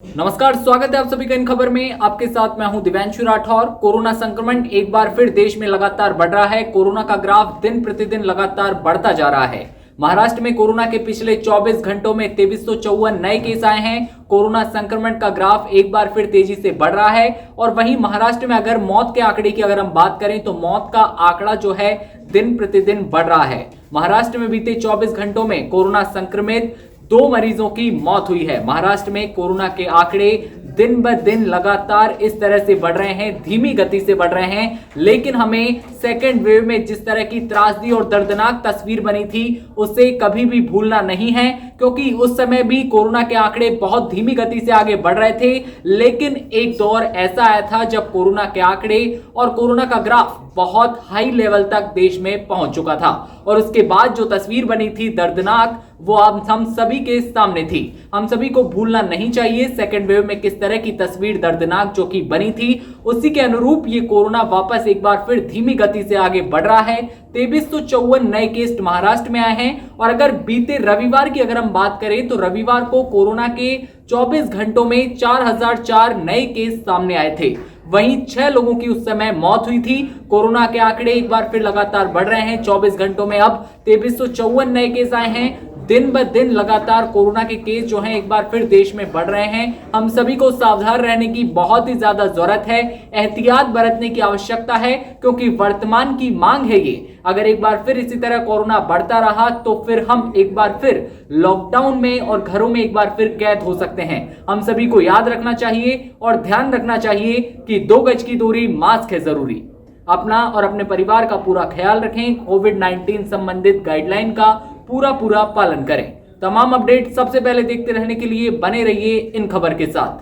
नमस्कार, स्वागत है आप सभी का इन खबर में। आपके साथ मैं हूं दिव्यांशु राठौर। कोरोना संक्रमण एक बार फिर देश में लगातार बढ़ रहा है। कोरोना का ग्राफ दिन प्रतिदिन लगातार बढ़ता जा रहा है। महाराष्ट्र में कोरोना के पिछले 24 घंटों में 2354 नए केस आए हैं। कोरोना संक्रमण का ग्राफ एक बार फिर तेजी से बढ़ रहा है। और वहीं महाराष्ट्र में अगर मौत के आंकड़े की अगर हम बात करें तो मौत का आंकड़ा जो है दिन प्रतिदिन बढ़ रहा है। महाराष्ट्र में बीते 24 घंटों में कोरोना संक्रमित 2 मरीजों की मौत हुई है। महाराष्ट्र में कोरोना के आंकड़े दिन ब दिन लगातार इस तरह से बढ़ रहे हैं, धीमी गति से बढ़ रहे हैं। लेकिन हमें सेकेंड वेव में जिस तरह की त्रासदी और दर्दनाक तस्वीर बनी थी उसे कभी भी भूलना नहीं है, क्योंकि उस समय भी कोरोना के आंकड़े बहुत धीमी गति से आगे बढ़ रहे थे। लेकिन एक दौर ऐसा आया था जब कोरोना के आंकड़े और कोरोना का ग्राफ बहुत हाई लेवल तक देश में पहुंच चुका था। और उसके बाद जो तस्वीर बनी थी दर्दनाक, वो अब हम सभी के सामने थी। हम सभी को भूलना नहीं चाहिए सेकेंड वेव में किस तरह की तस्वीर दर्दनाक जो कि बनी थी। उसी के अनुरूप ये कोरोना वापस एक बार फिर धीमी गति से आगे बढ़ रहा है। 2354 नए केस महाराष्ट्र में आए हैं। और अगर बीते रविवार की अगर हम बात करें तो रविवार को कोरोना के 24 घंटों में 4004 नए केस सामने आए थे। वहीं 6 लोगों की उस समय मौत हुई थी। कोरोना के आंकड़े एक बार फिर लगातार बढ़ रहे हैं। 24 घंटों में अब 2354 नए केस आए हैं। दिन ब दिन लगातार कोरोना के केस जो हैं एक बार फिर देश में बढ़ रहे हैं। हम सभी को सावधान रहने की बहुत ही ज्यादा जरूरत है, एहतियात बरतने की आवश्यकता है, क्योंकि वर्तमान की मांग है ये। अगर एक बार फिर इसी तरह कोरोना बढ़ता रहा तो फिर हम एक बार फिर लॉकडाउन में और घरों में एक बार फिर कैद हो सकते हैं। हम सभी को याद रखना चाहिए और ध्यान रखना चाहिए कि 2 गज की दूरी, मास्क है जरूरी। अपना और अपने परिवार का पूरा ख्याल रखें। कोविड-19 संबंधित गाइडलाइन का पूरा पालन करें। तमाम अपडेट सबसे पहले देखते रहने के लिए बने रहिए इन खबर के साथ।